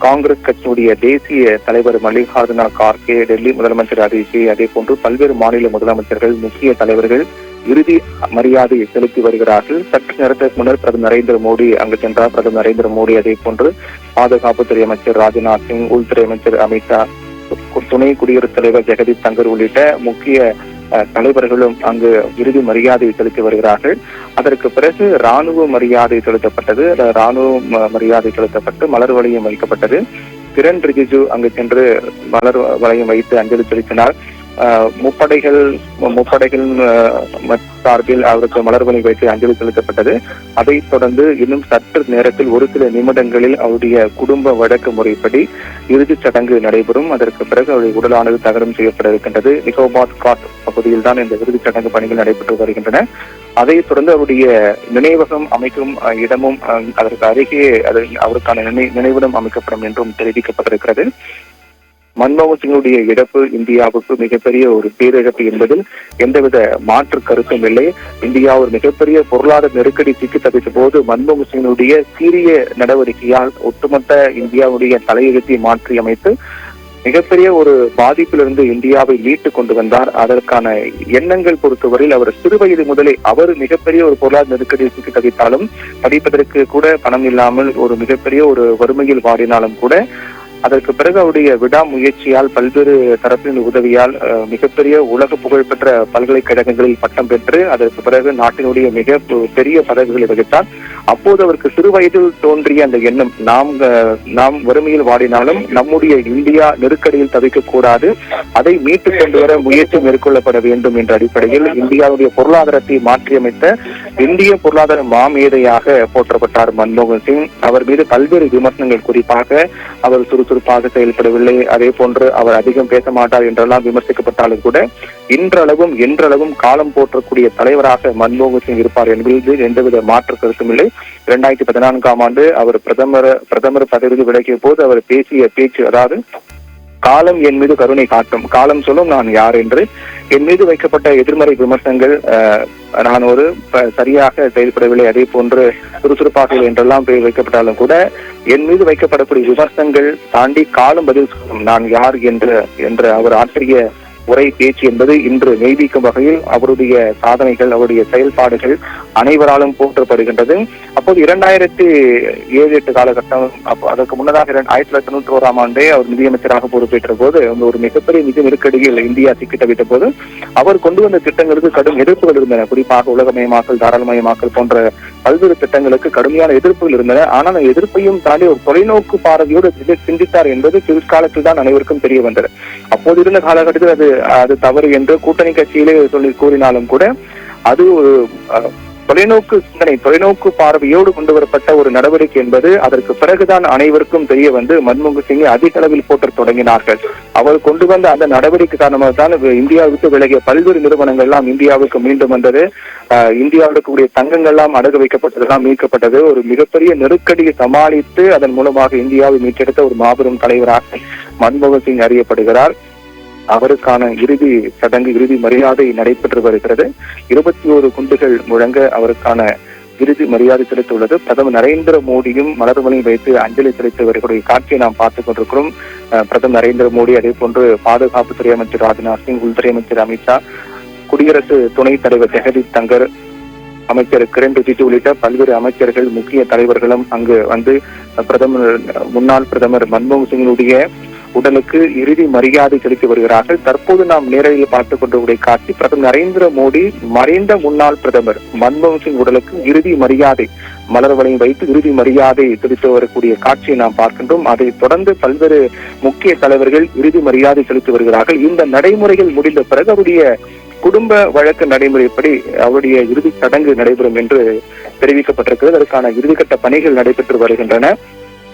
காங்கிரஸ் கட்சியுடைய தேசிய தலைவர் மல்லிகார்ஜுன கார்கே, டெல்லி முதலமைச்சர் அதிஷி, அதே போன்று பல்வேறு மாநில முதலமைச்சர்கள், முக்கிய தலைவர்கள் இறுதி மரியாதை செலுத்தி வருகிறார்கள். சற்று நேரத்திற்கு முன்னர் பிரதமர் நரேந்திர மோடி அங்கு சென்றார். பிரதமர் நரேந்திர மோடி அதே போன்று பாதுகாப்புத்துறை அமைச்சர் ராஜ்நாத் சிங், உள்துறை அமைச்சர் அமித்ஷா, துணை குடியரசுத் தலைவர் ஜெகதீப் தங்கர் உள்ளிட்ட முக்கிய தலைவர்களும் அங்கு இறுதி மரியாதை செலுத்தி வருகிறார்கள். அதற்கு பிறகு ராணுவ மரியாதை செலுத்தப்பட்டது. ராணுவ மரியாதை செலுத்தப்பட்டு மலர் வளையம் வைக்கப்பட்டது. கிரண் ரிஜிஜு அங்கு சென்று மலர் வளையம் வைத்து அஞ்சலி செலுத்தினார். முப்படைகள் சார்பில் அவருக்கு மலர் வளையம் வைத்து அஞ்சலி செலுத்தப்பட்டது. அதைத் தொடர்ந்து இன்னும் சற்று நேரத்தில் ஒரு சில நிமிடங்களில் அவருடைய குடும்ப வழக்கு முறைப்படி இறுதிச் சடங்கு நடைபெறும். அதற்கு பிறகு அவருடைய உடலானது தகனம் செய்யப்பட இருக்கின்றது. நிகோபாத் காட் பகுதியில் தான் இந்த இறுதிச் சடங்கு பணிகள் நடைபெற்று வருகின்றன. அதைத் தொடர்ந்து அவருடைய நினைவகம் அமைக்கும் இடமும் அதற்கு அருகே அவருக்கான நினைவிடம் அமைக்கப்படும் என்றும் தெரிவிக்கப்பட்டிருக்கிறது. மன்மோகன் சிங்குடைய இழப்பு இந்தியாவுக்கு மிகப்பெரிய ஒரு பேரிழப்பு என்பதில் எந்தவித மாற்று கருத்தும் இல்லை. இந்தியா ஒரு மிகப்பெரிய பொருளாதார நெருக்கடி சிக்கி தவித்த போது மன்மோகன் சிங்குடைய சீரிய நடவடிக்கையால் ஒட்டுமொத்த இந்தியாவுடைய தலையெழுத்தை மாற்றி அமைத்து மிகப்பெரிய ஒரு பாதிப்பிலிருந்து இந்தியாவை மீட்டு கொண்டு வந்தார். அதற்கான எண்ணங்கள் பொறுத்தவரையில் அவர் சிறு வயது முதலே அவர் மிகப்பெரிய ஒரு பொருளாதார நெருக்கடி சிக்கி தவித்தாலும், படிப்பதற்கு கூட பணம் இல்லாமல் ஒரு மிகப்பெரிய ஒரு வறுமையில் வாடினாலும் கூட அதற்கு பிறகு அவருடைய விடாமுயற்சியால் பல்வேறு தரப்பின் உதவியால் மிகப்பெரிய உலக புகழ்பெற்ற பல்கலைக்கழகங்களில் பட்டம் பெற்று அதற்கு பிறகு நாட்டினுடைய மிக பெரிய பதவிகளை வகித்தார். அப்போது அவருக்கு சிறு வயதில் தோன்றிய அந்த எண்ணம், நாம் வறுமையில் வாடினாலும் நம்முடைய இந்தியா நெருக்கடியில் தவிக்க கூடாது, அதை மீட்டு கொண்டு வர முயற்சி மேற்கொள்ளப்பட வேண்டும் என்ற அடிப்படையில் இந்தியாவுடைய பொருளாதாரத்தை மாற்றியமைத்த இந்திய பொருளாதார மாமேதையாக போற்றப்பட்டார் மன்மோகன் சிங். அவர் மீது பல்வேறு விமர்சனங்கள், குறிப்பாக அவர் சுறுசுறுப்பாக செயல்படவில்லை, அதே போன்று அவர் அதிகம் பேச மாட்டார் என்றெல்லாம் விமர்சிக்கப்பட்டாலும் கூட என்றளவும் காலம் போற்றக்கூடிய தலைவராக மன்மோகன் சிங் இருப்பார் என்பதில் எந்தவித மாற்று கருத்தும் இல்லை. 2014ஆம் ஆண்டு அவர் பிரதமர் பதவியில் விலகிய போது அவர் பேசிய பேச்சு, அதாவது காலம் என் மீது கருணை காட்டும், காலம் சொல்லும் நான் யார் என்று. என் மீது வைக்கப்பட்ட எதிர்மறை விமர்சனங்கள், நான் ஒரு சரியாக செயல்படவில்லை, அதே போன்று சுறுசுறுப்பாக என்றெல்லாம் வைக்கப்பட்டாலும் கூட என் மீது வைக்கப்படக்கூடிய விமர்சனங்கள் தாண்டி காலம் பதில் சொல்லும் நான் யார் என்ற அவர் ஆற்றிய உரை பேச்சு என்பது இன்று மெய்பிக்கும் வகையில் அவருடைய சாதனைகள், அவருடைய செயல்பாடுகள் அனைவராலும் போற்றப்படுகின்றது. அப்போது 2007-8 காலகட்டம், அதற்கு முன்னதாக 1991ஆம் ஆண்டே அவர் நிதியமைச்சராக பொறுப்பேற்ற போது ஒரு மிகப்பெரிய நிதி நெருக்கடியில் இந்தியா சிக்கி தவித்த போது அவர் கொண்டு வந்த திட்டங்களுக்கு கடும் எதிர்ப்புகள் இருந்தன. குறிப்பாக உலகமயமாக்கல், தாராளமயமாக்கல் போன்ற பல்வேறு திட்டங்களுக்கு கடுமையான எதிர்ப்புகள் இருந்தன. ஆனால் எதிர்ப்பையும் தாண்டி ஒரு தொலைநோக்கு பார்வையோடு சிந்தித்தார் என்பது பிற்காலத்தில் தான் அனைவருக்கும் தெரிய வந்தது. அப்போது இருந்த காலகட்டத்தில் அது தவறு என்று கூட்டணி கட்சியிலே சொல்லி கூறினாலும் கூட அது ஒரு தொலைநோக்கு சிந்தனை, தொலைநோக்கு பார்வையோடு கொண்டு வரப்பட்ட ஒரு நடவடிக்கை என்பது அதற்கு பிறகுதான் அனைவருக்கும் தெரிய வந்து மன்மோகன் சிங்கை அதிக அளவில் போற்றத் தொடங்கினார்கள். அவர் கொண்டு வந்த அந்த நடவடிக்கை காரணமாக தான் இந்தியாவுக்கு விலகிய பல்வேறு நிறுவனங்கள் எல்லாம் இந்தியாவுக்கு மீண்டும் வந்தது. இந்தியாவுக்கு கூடிய தங்கங்கள்லாம் அடகு வைக்கப்பட்டதெல்லாம் மீட்கப்பட்டது. ஒரு மிகப்பெரிய நெருக்கடியை சமாளித்து அதன் மூலமாக இந்தியாவை மீட்டெடுத்த ஒரு மாபெரும் தலைவராக மன்மோகன் சிங் அறியப்படுகிறார். அவருக்கான இறுதி சடங்கு, இறுதி மரியாதை நடைபெற்று வருகிறது. 21 குண்டுகள் முழங்க அவருக்கான இறுதி மரியாதை செலுத்தியுள்ளது. பிரதமர் நரேந்திர மோடியும் மலர் வளையம் வைத்து அஞ்சலி செலுத்தி வருகிற காட்சியை நாம் பார்த்துக் கொண்டிருக்கிறோம். பிரதமர் நரேந்திர மோடி, அதே போன்று பாதுகாப்புத்துறை அமைச்சர் ராஜ்நாத் சிங், உள்துறை அமைச்சர் அமித்ஷா, குடியரசு துணைத் தலைவர் ஜெகதீப் தங்கர், அமைச்சர் கிரண் ரிஜிஜு உள்ளிட்ட பல்வேறு அமைச்சர்கள், முக்கிய தலைவர்களும் அங்கு வந்து முன்னாள் பிரதமர் மன்மோகன் சிங்கினுடைய உடலுக்கு இறுதி மரியாதை செலுத்தி வருகிறார்கள். தற்போது நாம் நேரடியில் பார்த்துக் கொண்டிருக்கிற காட்சி, பிரதமர் நரேந்திர மோடி மறைந்த முன்னாள் பிரதமர் மன்மோகன் சிங் உடலுக்கு இறுதி மரியாதை மலர் வளையம் வைத்து இறுதி மரியாதை செலுத்தி வரக்கூடிய காட்சியை நாம் பார்க்கின்றோம். அதை தொடர்ந்து பல்வேறு முக்கிய தலைவர்கள் இறுதி மரியாதை செலுத்தி வருகிறார்கள். இந்த நடைமுறைகள் முடிந்த பிறகு அவருடைய குடும்ப வழக்கு நடைமுறைப்படி அவருடைய இறுதி சடங்கு நடைபெறும் என்று தெரிவிக்கப்பட்டிருக்கிறது. அதற்கான இறுதிக்கட்ட பணிகள் நடைபெற்று வருகின்றன.